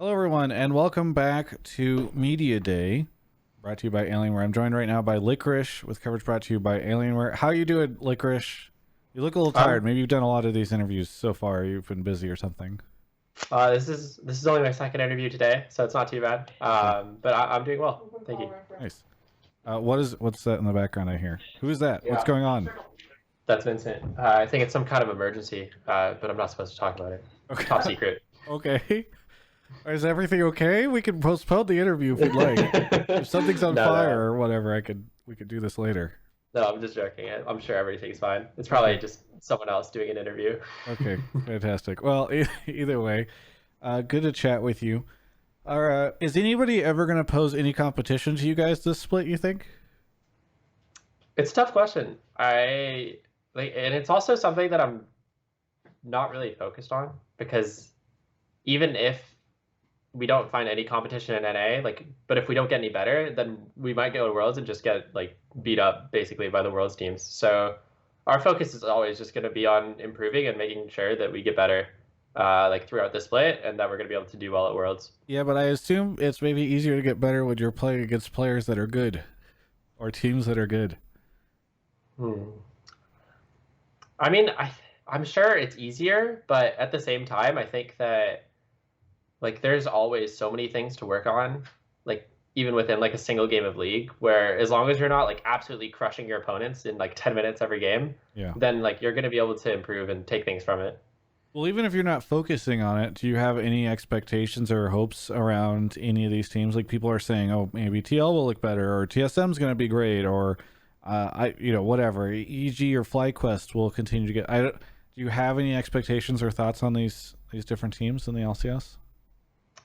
Hello, everyone, and welcome back to Media Day, brought to you by Alienware. I'm joined right now by Licorice, with coverage brought to you by Alienware. How you doing, Licorice? You look a little tired. Maybe you've done a lot of these interviews so far. You've been busy or something. This is only my second interview today, so it's not too bad. But I'm doing well. Thank you. Nice. What's that in the background I hear? Who is that? Yeah. What's going on? That's Vincent. I think it's some kind of emergency, but I'm not supposed to talk about it. Okay. Top secret. Okay. Is everything okay? We can postpone the interview if you'd like. If something's on fire or whatever, we could do this later. No, I'm just joking. I'm sure everything's fine. It's probably just someone else doing an interview. Okay, fantastic. Well, either way, good to chat with you. Is anybody ever going to pose any competition to you guys this split, you think? It's a tough question. And it's also something that I'm not really focused on, because even if we don't find any competition in NA, but if we don't get any better, then we might go to Worlds and just get beat up basically by the Worlds teams. So our focus is always just going to be on improving and making sure that we get better throughout the split, and that we're going to be able to do well at Worlds. Yeah, but I assume it's maybe easier to get better when you're playing against players that are good or teams that are good. I mean, I'm sure it's easier, but at the same time, I think that there's always so many things to work on, even within a single game of League, where as long as you're not absolutely crushing your opponents in 10 minutes every game, yeah, then you're going to be able to improve and take things from it. Well, even if you're not focusing on it, do you have any expectations or hopes around any of these teams? Like, people are saying, oh, maybe TL will look better, or TSM's going to be great, or whatever, EG or FlyQuest will continue to get. Do you have any expectations or thoughts on these different teams in the LCS?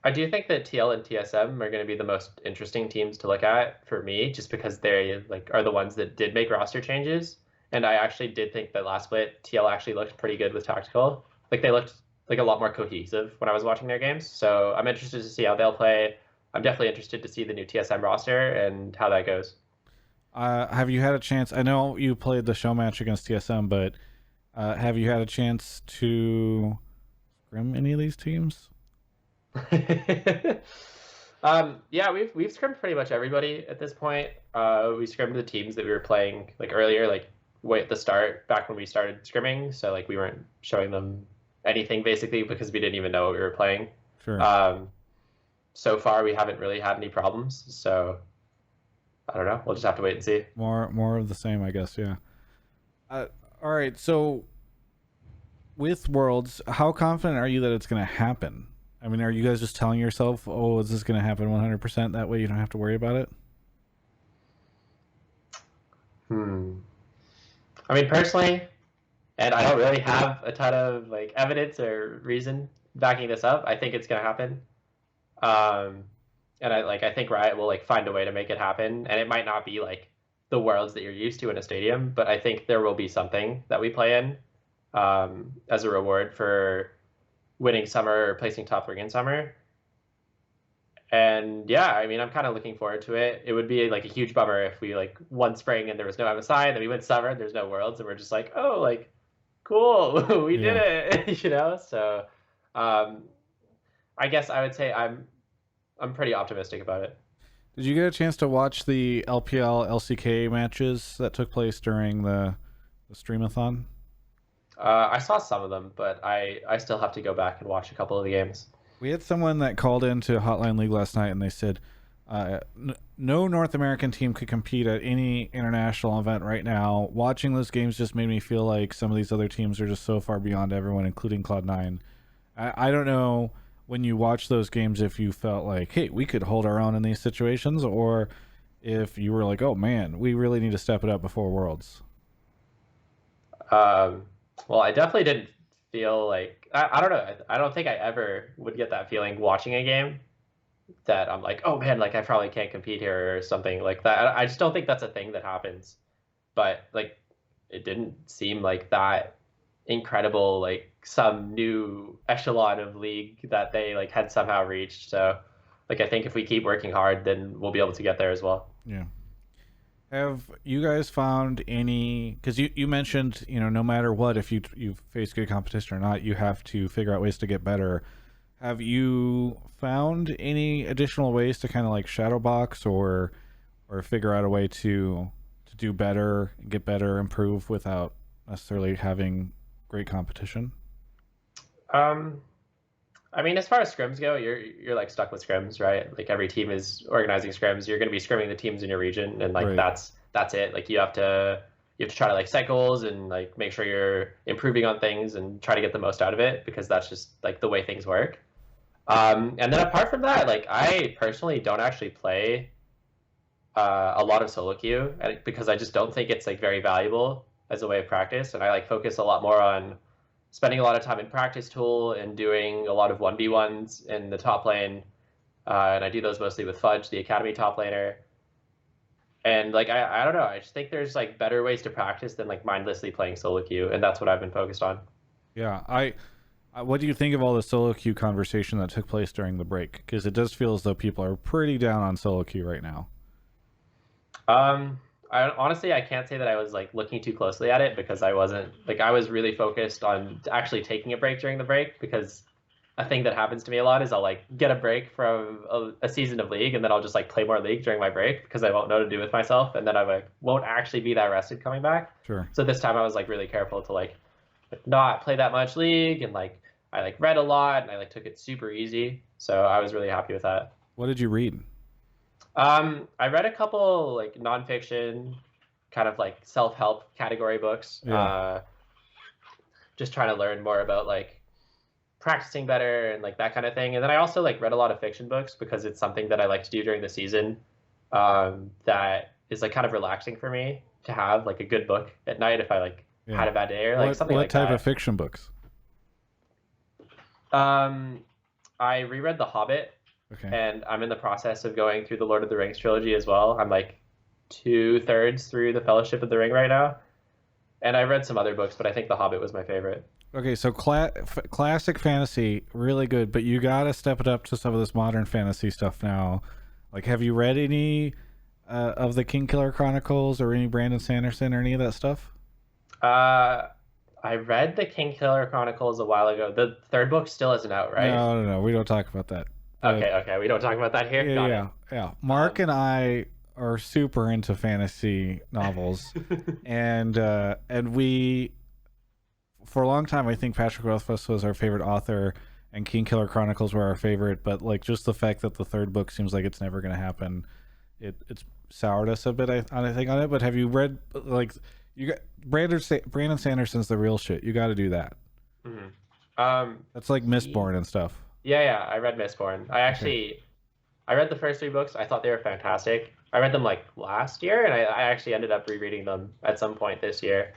I do think that TL and TSM are going to be the most interesting teams to look at for me, just because they are the ones that did make roster changes. And I actually did think that last split TL actually looked pretty good with Tactical. They looked a lot more cohesive when I was watching their games. So I'm interested to see how they'll play. I'm definitely interested to see the new TSM roster and how that goes. Have you had a chance? I know you played the show match against TSM, but have you had a chance to scrim any of these teams? Yeah, we've scrimmed pretty much everybody at this point. We scrimmed the teams that we were playing earlier, way at the start, back when we started scrimming. So we weren't showing them anything basically because we didn't even know what we were playing. Sure. So far we haven't really had any problems. So I don't know. We'll just have to wait and see. More of the same, I guess. Yeah. All right. So with Worlds, how confident are you that it's going to happen? I mean, are you guys just telling yourself, oh, is this going to happen 100%? That way you don't have to worry about it? I mean, personally, and I don't really have a ton of evidence or reason backing this up, I think it's going to happen. And I think Riot will find a way to make it happen. And it might not be the Worlds that you're used to in a stadium, but I think there will be something that we play in as a reward for winning summer or placing top 3 in summer. And yeah, I mean, I'm kind of looking forward to it. It would be a huge bummer if we won spring and there was no MSI, and then we win summer and there's no Worlds, and we're just oh, cool, we did it, So I guess I would say I'm pretty optimistic about it. Did you get a chance to watch the LPL LCK matches that took place during the streamathon? I saw some of them, but I still have to go back and watch a couple of the games. We had someone that called into Hotline League last night, and they said no North American team could compete at any international event right now. Watching those games just made me feel like some of these other teams are just so far beyond everyone, including Cloud9. I don't know when you watch those games if you felt like, hey, we could hold our own in these situations, or if you were like, oh man, we really need to step it up before Worlds. Well, I definitely didn't feel I don't know. I don't think I ever would get that feeling watching a game that I'm oh man, I probably can't compete here or something like that. I just don't think that's a thing that happens. But it didn't seem that incredible, some new echelon of league that they had somehow reached. So I think if we keep working hard, then we'll be able to get there as well. Yeah. Have you guys found any, because you mentioned, no matter what, if you face good competition or not, you have to figure out ways to get better. Have you found any additional ways to kind of like shadow box or figure out a way to do better, get better, improve without necessarily having great competition? Um, I mean, as far as scrims go, you're like stuck with scrims, right? Like every team is organizing scrims. You're going to be scrimming the teams in your region, and like Right. that's it. Like you have to try to like set goals and like make sure you're improving on things and try to get the most out of it because that's just like the way things work. And then apart from that, like I personally don't actually play a lot of solo queue because I just don't think it's like very valuable as a way of practice, and I like focus a lot more on spending a lot of time in practice tool and doing a lot of 1v1s in the top lane. And I do those mostly with Fudge, the academy top laner. And like I don't know, I just think there's like better ways to practice than like mindlessly playing solo queue, and that's what I've been focused on. Yeah. What do you think of all the solo queue conversation that took place during the break? Because it does feel as though people are pretty down on solo queue right now. Um, I honestly I can't say that I was like looking too closely at it because I wasn't like I was really focused on actually taking a break during the break because a thing that happens to me a lot is I'll like get a break from a season of League and then I'll just like play more League during my break because I won't know to do with myself and then I like won't actually be that rested coming back. Sure. So this time I was like really careful to like not play that much League and like I like read a lot and I like took it super easy. So I was really happy with that. What did you read? I read a couple like nonfiction, kind of like self-help category books. Yeah. Just trying to learn more about like practicing better and like that kind of thing. And then I also like read a lot of fiction books because it's something that I like to do during the season. That is like kind of relaxing for me to have like a good book at night if I like Yeah. had a bad day or like something What like type of that. fiction books? Um, I reread The Hobbit, Okay. and I'm in the process of going through the Lord of the Rings trilogy as well. I'm like 2/3 through the Fellowship of the Ring right now, and I read some other books, but I think The Hobbit was my favorite. Okay, so classic fantasy, really good, but you gotta step it up to some of this modern fantasy stuff now. Like, have you read any of the King Killer Chronicles or any Brandon Sanderson or any of that stuff? Uh, I read the King Killer Chronicles a while ago. The third book still isn't out, right? No, no, no. We don't talk about that. But Okay, okay, we don't talk about that here. yeah, Got yeah, it. yeah. Mark Um, and I are super into fantasy novels, and we for a long time I think Patrick Rothfuss was our favorite author, and King Killer Chronicles were our favorite. But like just the fact that the third book seems like it's never going to happen, it's soured us a bit. I think on it. But have you read like you got Brandon Sanderson's the real shit. You got to do that. mhm. That's like He, Mistborn and stuff. yeah, yeah, I read Mistborn. Okay. I read the first three books. I thought they were fantastic. I read them like last year, and I actually ended up rereading them at some point this year.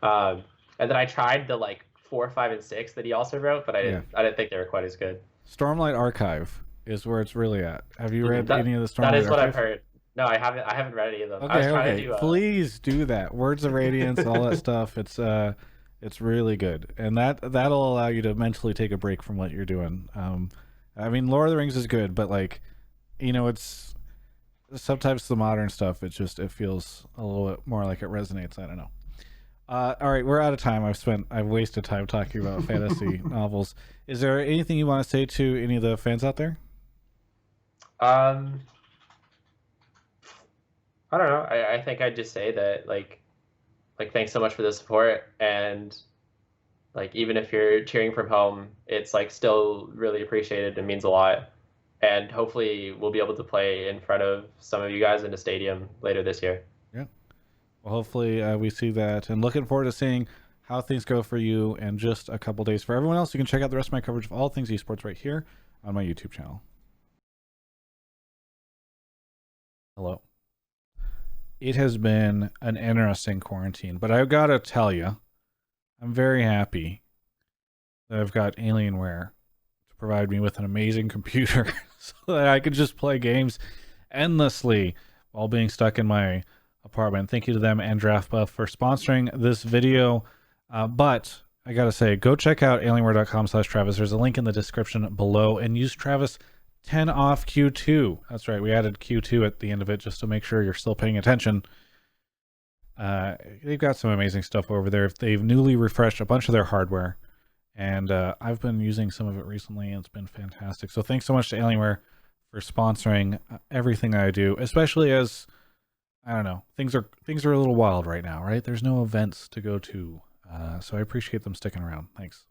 Um, and then I tried the like four, five, and six that he also wrote, but Yeah. I didn't think they were quite as good. Stormlight Archive is where it's really at. Have you Mhm. read any of the That Stormlight is what I've Archive? heard. No, I haven't read any of them. I was Okay, trying to okay. do Please do that. Words of Radiance, all that stuff. It's really good, and that'll allow you to mentally take a break from what you're doing. I mean, Lord of the Rings is good, but like, it's sometimes the modern stuff. It feels a little bit more like it resonates. I don't know. All right, we're out of time. I've wasted time talking about fantasy novels. Is there anything you want to say to any of the fans out there? um, I don't know. I think I'd just say that like thanks so much for the support, and like even if you're cheering from home, it's like still really appreciated and means a lot. And hopefully we'll be able to play in front of some of you guys in a stadium later this year. Yeah. Well, hopefully we see that, and looking forward to seeing how things go for you in just a couple days. For everyone else, you can check out the rest of my coverage of all things esports right here on my YouTube channel. Hello. It has been an interesting quarantine, but I've got to tell you, I'm very happy that I've got Alienware to provide me with an amazing computer so that I could just play games endlessly while being stuck in my apartment. Thank you to them and DraftBuff for sponsoring this video. But I gotta say, go check out alienware.com/Travis. There's a link in the description below, and use Travis 10 off Q2. That's right, we added Q2 at the end of it just to make sure you're still paying attention. They've got some amazing stuff over there. They've newly refreshed a bunch of their hardware, and I've been using some of it recently, and it's been fantastic. So thanks so much to Alienware for sponsoring everything that I do, especially as I don't know, things are a little wild right now, right? There's no events to go to, so I appreciate them sticking around. Thanks.